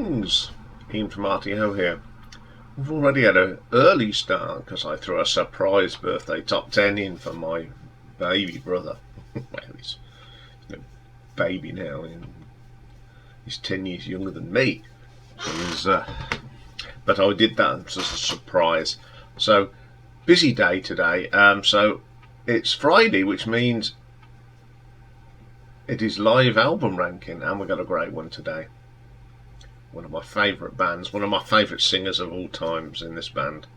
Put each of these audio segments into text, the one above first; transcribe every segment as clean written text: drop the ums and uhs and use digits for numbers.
Greetings, Iain from RTO here. We've already had an early start because I threw a surprise birthday top 10 in for my baby brother. Well, he's a baby now, and he's 10 years younger than me. So but I did that as a surprise. So, busy day today. So it's Friday, which means it is live album ranking, and we've got a great one today. One of my favourite bands, one of my favourite singers of all times in this band.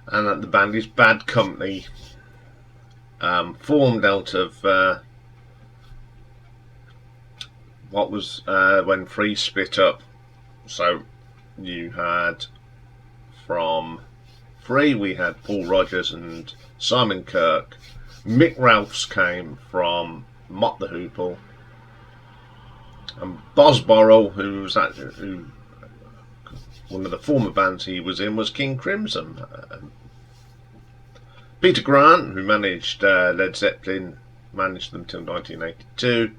And the band is Bad Company, formed out of what was when Free split up. So you had from Free, we had Paul Rodgers and Simon Kirke. Mick Ralphs came from Mott the Hoople. And Bosborough, who one of the former bands he was in was King Crimson. Peter Grant, who managed Led Zeppelin, managed them till 1982.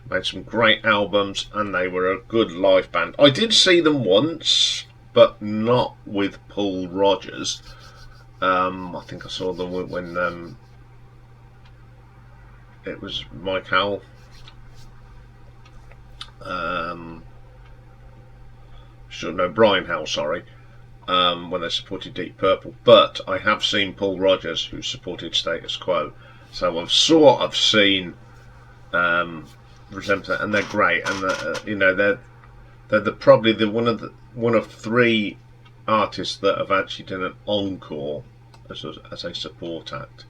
Made some great albums, and they were a good live band. I did see them once, but not with Paul Rodgers. I think I saw them when it was Mike Howell. Brian Howell, sorry, when they supported Deep Purple. But I have seen Paul Rodgers, who supported Status Quo, so I've sort of seen Resemblance, and they're great, and they're probably one of three artists that have actually done an encore as a support act.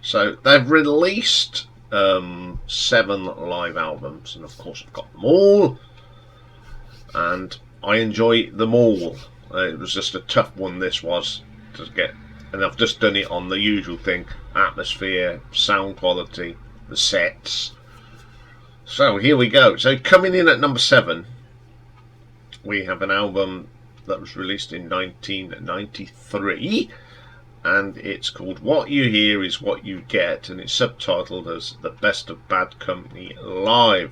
So they've released 7 live albums, and of course I've got them all, and I enjoy them all. It was just a tough one, this was, to get, and I've just done it on the usual thing: atmosphere, sound quality, the sets. So here we go. So coming in at number 7, we have an album that was released in 1993, and it's called What You Hear Is What You Get, and it's subtitled as The Best of Bad Company Live.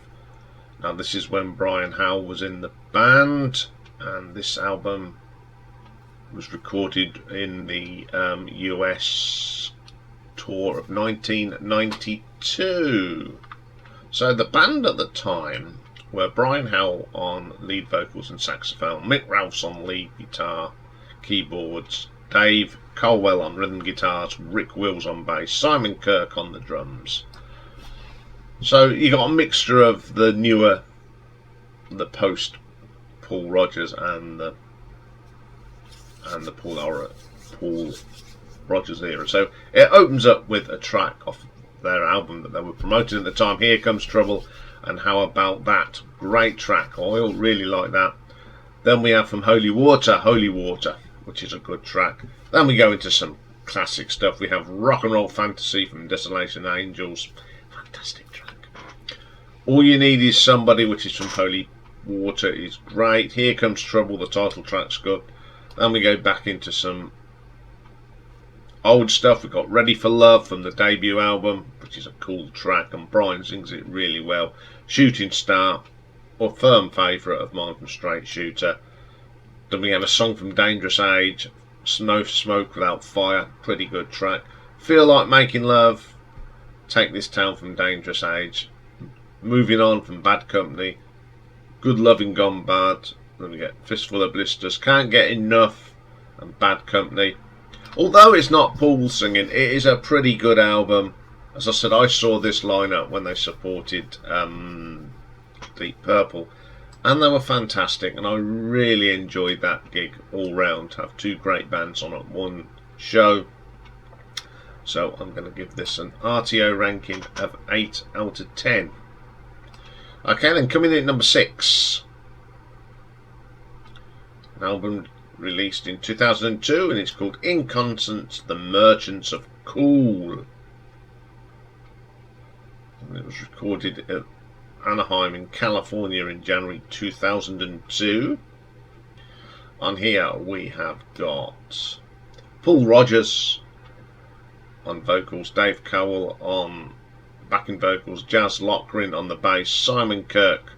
Now this is when Brian Howell was in the band, and this album was recorded in the US tour of 1992. So the band at the time were Brian Howell on lead vocals and saxophone, Mick Ralphs on lead guitar, keyboards, Dave Colwell on rhythm guitars, Rick Wills on bass, Simon Kirke on the drums. So you got a mixture of the post Paul Rodgers and the Paul Rodgers era. So it opens up with a track off their album that they were promoting at the time, Here Comes Trouble, and how about that? Great track. I really like that. Then we have from Holy Water, which is a good track. Then we go into some classic stuff. We have Rock and Roll Fantasy from Desolation Angels. Fantastic track. All You Need Is Somebody, which is from Holy Water, is great. Here Comes Trouble, the title track's good. Then we go back into some old stuff. We've got Ready for Love from the debut album, which is a cool track, and Brian sings it really well. Shooting Star, a firm favourite of mine from Straight Shooter. Then we have a song from Dangerous Age, No Smoke Without Fire, pretty good track. Feel Like Making Love, Take This Town from Dangerous Age. Moving On from Bad Company, Good Loving Gone Bad. Then we get Fistful of Blisters, Can't Get Enough, and Bad Company. Although it's not Paul singing, it is a pretty good album. As I said, I saw this lineup when they supported Deep Purple, and they were fantastic, and I really enjoyed that gig all round. To have 2 great bands on at one show. So I'm going to give this an RTO ranking of 8 out of 10. Okay, then coming in at number 6, an album released in 2002, and it's called In Concert, The Merchants of Cool. And it was recorded at Anaheim in California in January 2002. On here we have got Paul Rodgers on vocals, Dave Cowell on backing vocals, Jazz Lochran on the bass, Simon Kirke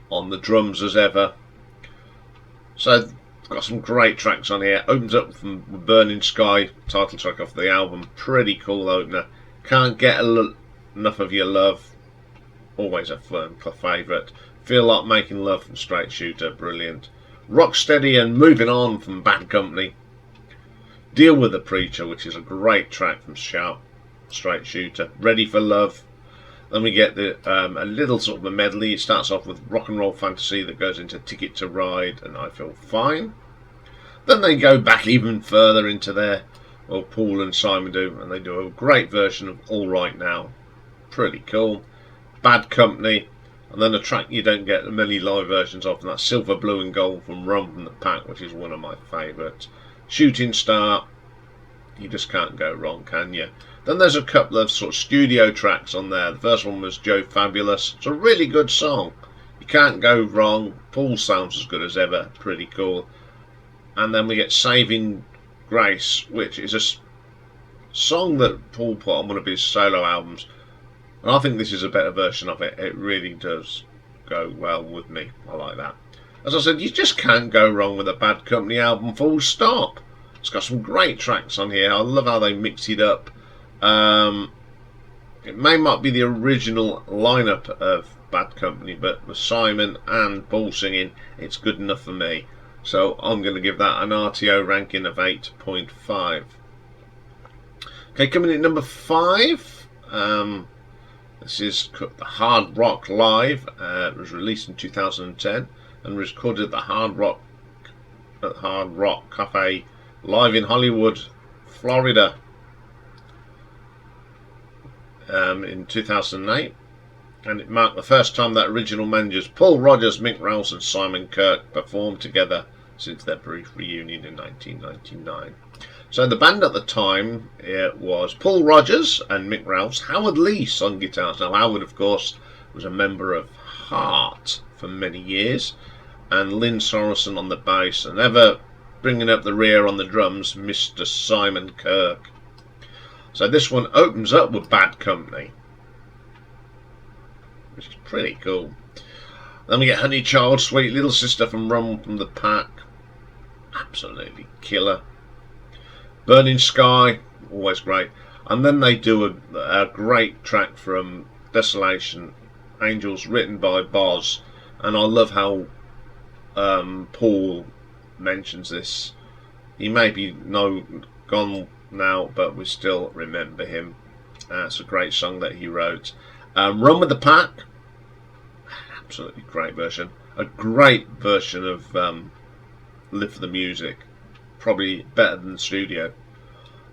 on the drums as ever. So got some great tracks on here. Opens up from Burning Sky, title track off the album. Pretty cool opener. Can't get enough of your love. Always a firm favourite. Feel Like Making Love from Straight Shooter. Brilliant. Rocksteady and Moving On from Bad Company. Deal with the Preacher, which is a great track from Sharp, Straight Shooter. Ready for Love. Then we get a little sort of a medley. It starts off with Rock and Roll Fantasy that goes into Ticket to Ride and I Feel Fine. Then they go back even further into there. Well, Paul and Simon do, and they do a great version of All Right Now. Pretty cool. Bad Company. And then a track you don't get many live versions of, and that's Silver, Blue and Gold from Rum from the Pack, which is one of my favourites. Shooting Star. You just can't go wrong, can you? Then there's a couple of sort of studio tracks on there. The first one was Joe Fabulous. It's a really good song. You can't go wrong. Paul sounds as good as ever. Pretty cool. And then we get Saving Grace, which is a song that Paul put on one of his solo albums. And I think this is a better version of it. It really does go well with me. I like that. As I said, you just can't go wrong with a Bad Company album, full stop. It's got some great tracks on here. I love how they mix it up. It may not be the original lineup of Bad Company, but with Simon and Paul singing, it's good enough for me. So I'm going to give that an RTO ranking of 8.5. Okay, coming in at number 5. This is the Hard Rock Live. It was released in 2010 and recorded at the Hard Rock Cafe live in Hollywood, Florida. In 2008, and it marked the first time that original members Paul Rodgers, Mick Rouse and Simon Kirke performed together since their brief reunion in 1999. So the band at the time, it was Paul Rodgers and Mick Rouse, Howard Leese on guitars. Now Howard, of course, was a member of Heart for many years, and Lynn Sorensen on the bass, and ever bringing up the rear on the drums, Mr. Simon Kirke. So this one opens up with Bad Company, which is pretty cool. Then we get Honey Child, Sweet Little Sister from Rum from the Pack. Absolutely killer. Burning Sky, always great. And then they do a great track from Desolation Angels, written by Boz. And I love how Paul mentions this. He may be gone now, but we still remember him. It's a great song that he wrote. Run with the Pack, absolutely great version. A great version of Live for the Music, probably better than the studio.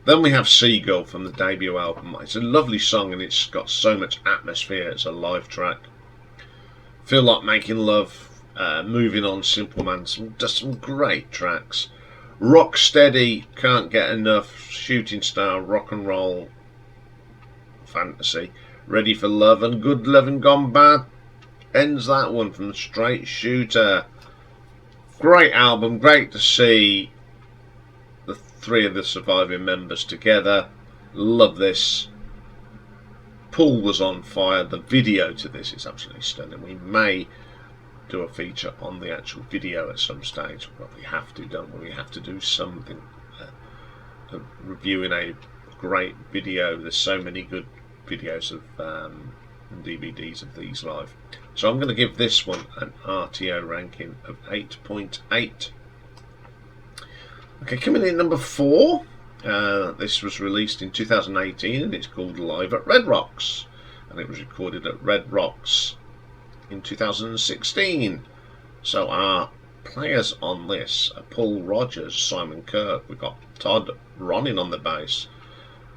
Then we have Seagull from the debut album. It's a lovely song and it's got so much atmosphere. It's a live track. Feel Like Making Love, Moving On, Simple Man, just some great tracks. Rocksteady, Can't Get Enough, Shooting Star, Rock and Roll Fantasy, Ready for Love, and Good Lovin' Gone Bad ends that one from the Straight Shooter. Great album, great to see the three of the surviving members together. Love this. Paul was on fire. The video to this is absolutely stunning. We may do a feature on the actual video at some stage, but we have to, don't we? We have to do something reviewing a great video. There's so many good videos of and DVDs of these live. So I'm going to give this one an RTO ranking of 8.8. Okay, coming in at number 4. This was released in 2018 and it's called Live at Red Rocks, and it was recorded at Red Rocks in 2016. So our players on this are Paul Rodgers, Simon Kirke, we've got Todd Ronin on the bass,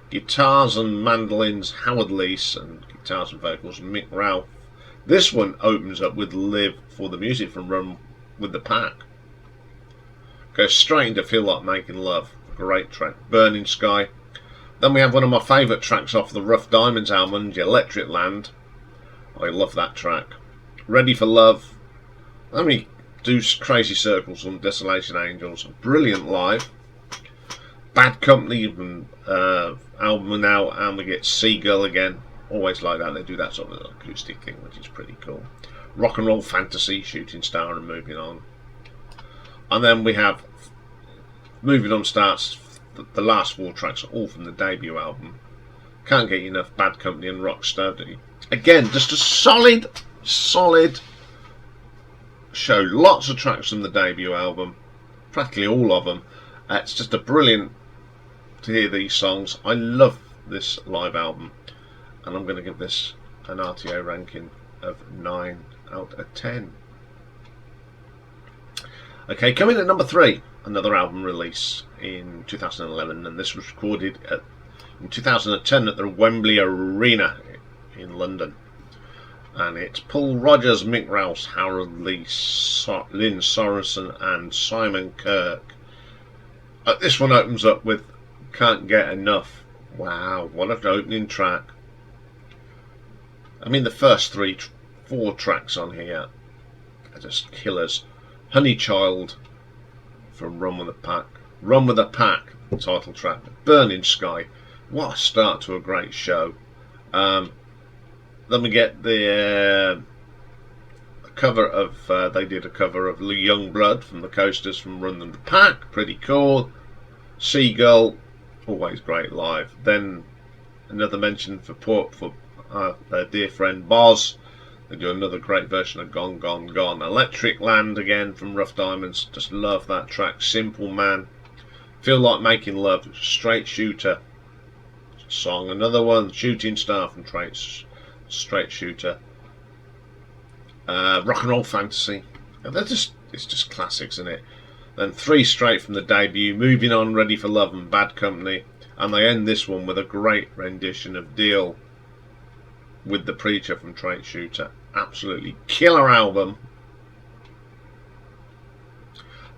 guitars and mandolins Howard Leese, and guitars and vocals Mick Rouse. This one opens up with Live for the Music from Run with the Pack. Goes straight into Feel Like Making Love, great track. Burning Sky. Then we have one of my favourite tracks off the Rough Diamonds album, Electric Land. I love that track. Ready for Love. Then we do Crazy Circles on Desolation Angels. Brilliant live. Bad Company album now, and we get Seagull again. Always like that. They do that sort of acoustic thing, which is pretty cool. Rock and Roll Fantasy, Shooting Star, and Moving On. And then we have Moving On starts. The last 4 tracks are all from the debut album. Can't Get Enough, Bad Company, and Rock Steady. Again, just a solid show. Lots of tracks from the debut album, practically all of them. It's just a brilliant to hear these songs. I love this live album, and I'm going to give this an RTO ranking of 9 out of 10. Okay, coming at number 3, another album release in 2011, and this was recorded in 2010 at the Wembley Arena in London. And it's Paul Rodgers, Mick Rouse, Harold Lee, Lynn Sorensen, and Simon Kirke. This one opens up with Can't Get Enough. Wow, what an opening track. I mean, the first 4 tracks on here are just killers. Honey Child from Run With the Pack. Run With the Pack, the title track. Burning Sky. What a start to a great show. Then we get the cover of, they did a cover of Young Blood from the Coasters from Run With the Pack. Pretty cool. Seagull, always great live. Then another mention for their dear friend Boz. They do another great version of Gone, Gone, Gone. Electric Land again from Rough Diamonds. Just love that track. Simple Man. Feel Like Making Love. Straight Shooter song. Another one. Shooting Star from Straight Shooter. Rock and Roll Fantasy. It's just classics, isn't it? Then 3 straight from the debut. Moving On, Ready for Love, and Bad Company. And they end this one with a great rendition of Deal with the Preacher from Straight Shooter. Absolutely killer album.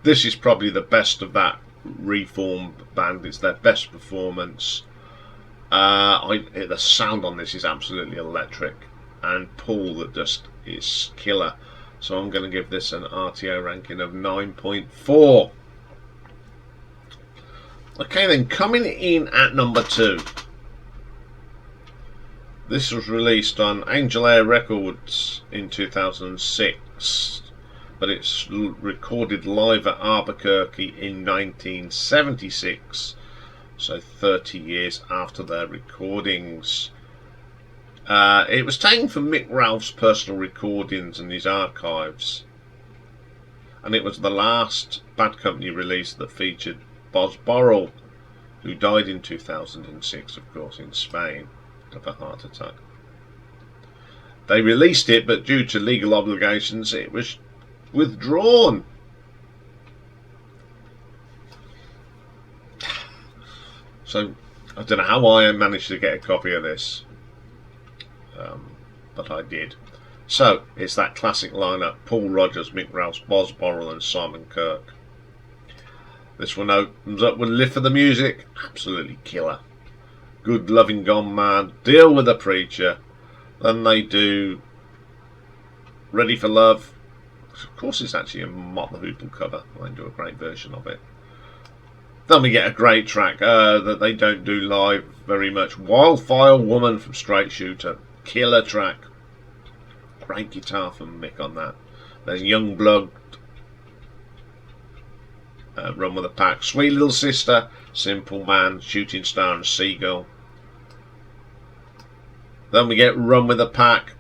This is probably the best of that reformed band. It's their best performance. The sound on this is absolutely electric, and Paul that just is killer. So I'm going to give this an RTO ranking of 9.4. Okay, then coming in at number 2. This was released on Angel Air Records in 2006, but it's recorded live at Albuquerque in 1976, so 30 years after their recordings. It was taken from Mick Ralph's personal recordings and his archives, and it was the last Bad Company release that featured Boz Borrell, who died in 2006, of course, in Spain of a heart attack. They released it, but due to legal obligations it was withdrawn. So I don't know how I managed to get a copy of this, but I did. So it's that classic lineup: Paul Rodgers, Mick Rouse, Boz Borrell, and Simon Kirke. This one opens up with Live for the Music. Absolutely killer. Good Loving Gone Mad, Deal with the Preacher. Then they do Ready for Love. Of course, it's actually a Mott the Hoople cover. They do a great version of it. Then we get a great track that they don't do live very much. Wildfire Woman from Straight Shooter. Killer track. Great guitar from Mick on that. Then Young Blood, Run With the Pack. Sweet Little Sister, Simple Man, Shooting Star, and Seagull. Then we get Run With the Pack.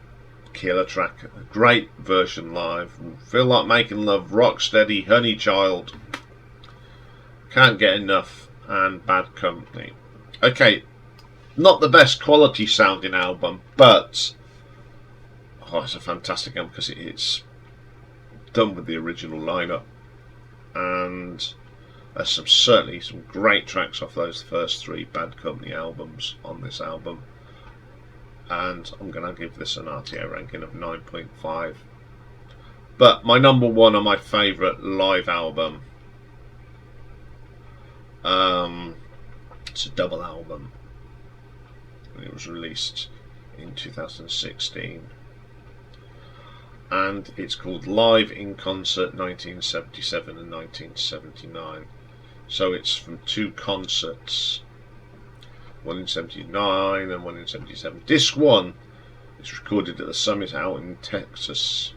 Killer track. A great version live. Feel Like Making Love, Rock Steady, Honey Child, Can't Get Enough, and Bad Company. Okay, not the best quality sounding album, but it's a fantastic album because it's done with the original lineup, and there's certainly some great tracks off those first 3 Bad Company albums on this album, and I'm going to give this an RTO ranking of 9.5. But my number 1 on my favourite live album, it's a double album. It was released in 2016, and it's called Live in Concert 1977 and 1979. So it's from 2 concerts, one in 79 and one in 77. Disc 1 is recorded at the Summit out in Texas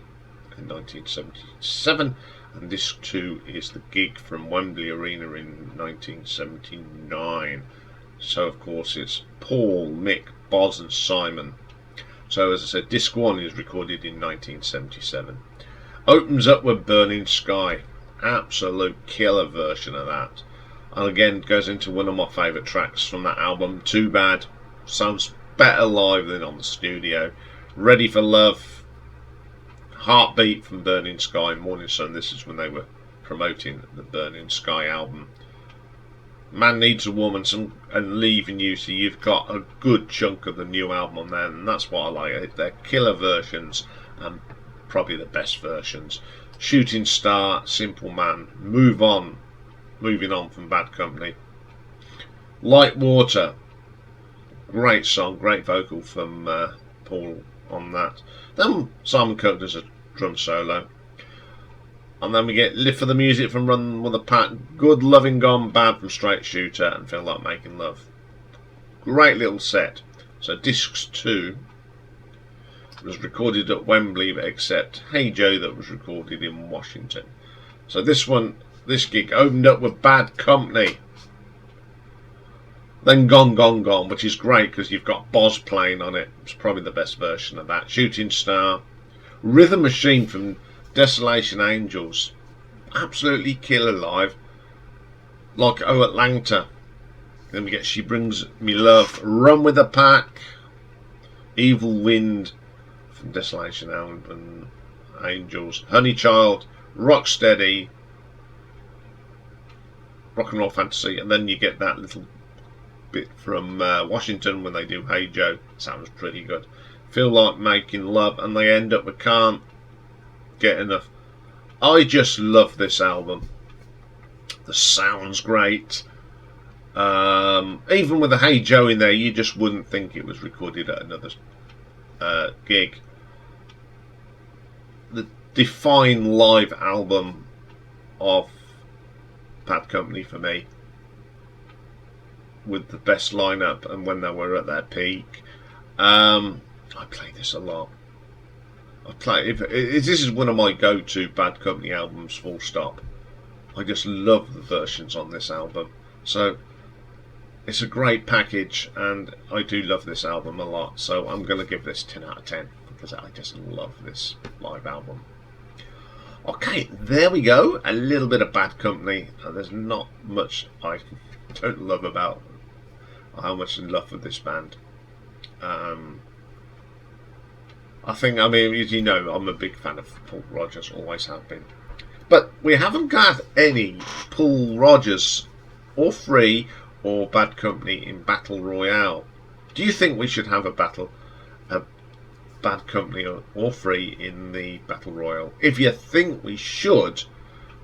in 1977, and disc 2 is the gig from Wembley Arena in 1979. So of course it's Paul, Mick, Boz and Simon. So as I said, disc 1 is recorded in 1977. Opens up with Burning Sky. Absolute killer version of that. And again goes into one of my favourite tracks from that album, Too Bad. Sounds better live than on the studio. Ready for Love, Heartbeat from Burning Sky, Morning Sun. This is when they were promoting the Burning Sky album. Man Needs a Woman and Leaving You, so you've got a good chunk of the new album on there, and that's what I like. They're killer versions and probably the best versions. Shooting Star, Simple Man, Moving On from Bad Company. Light Water, great song, great vocal from Paul on that. Then Simon Kirk does a drum solo. And then we get Live for the Music from Run with a Pack, Good Loving Gone Bad from Straight Shooter, and Feel Like Making Love. Great little set. So discs 2 was recorded at Wembley, except Hey Joe that was recorded in Washington. So this gig opened up with Bad Company. Then Gone Gone Gone, which is great because you've got Boz playing on it. It's probably the best version of that. Shooting Star. Rhythm Machine from Desolation Angels. Absolutely killer live. Like Oh Atlanta. Then we get She Brings Me Love. Run with the Pack. Evil Wind from Desolation Angels. Honey Child. Rocksteady. Rock and Roll Fantasy. And then you get that little bit from Washington when they do Hey Joe. Sounds pretty good. Feel Like Making Love, and they end up with Can't Get Enough. I just love this album. The sound's great. Even with the Hey Joe in there, you just wouldn't think it was recorded at another gig. The define live album of Bad Company for me, with the best lineup and when they were at their peak. I play this a lot. This is one of my go-to Bad Company albums, full stop. I just love the versions on this album. So it's a great package, and I do love this album a lot. So I'm going to give this 10 out of 10 because I just love this live album. Okay, there we go. A little bit of Bad Company. There's not much I don't love about how much in love with this band. I mean, as you know, I'm a big fan of Paul Rodgers, always have been. But we haven't got any Paul Rodgers or Free or Bad Company in Battle Royale. Do you think we should have a Bad Company or Free in the Battle Royale? If you think we should,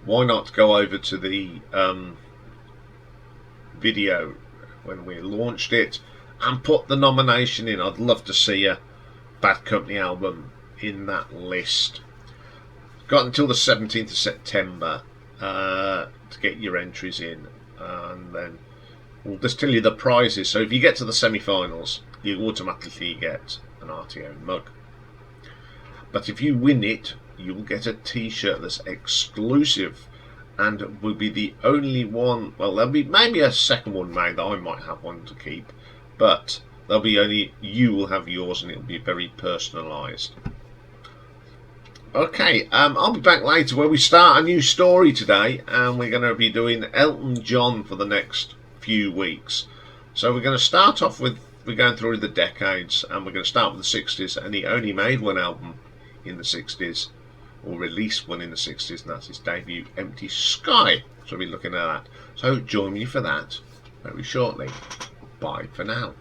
why not go over to the video when we launched it and put the nomination in? I'd love to see a Bad Company album in that list. Got until the 17th of September to get your entries in, and then we'll just tell you the prizes. So if you get to the semi-finals, you automatically get an RTO mug. But if you win it, you will get a t-shirt that's exclusive and will be the only one. Well, there'll be maybe a second one made that I might have one to keep, but there'll be only you will have yours, and it'll be very personalised. Okay, I'll be back later where we start a new story today, and we're going to be doing Elton John for the next few weeks. So we're going to start off with, we're going through the decades, and we're going to start with the 60s, and he only made one album in the 60s, or released one in the 60s, and that's his debut, Empty Sky. So we'll be looking at that. So join me for that very shortly. Bye for now.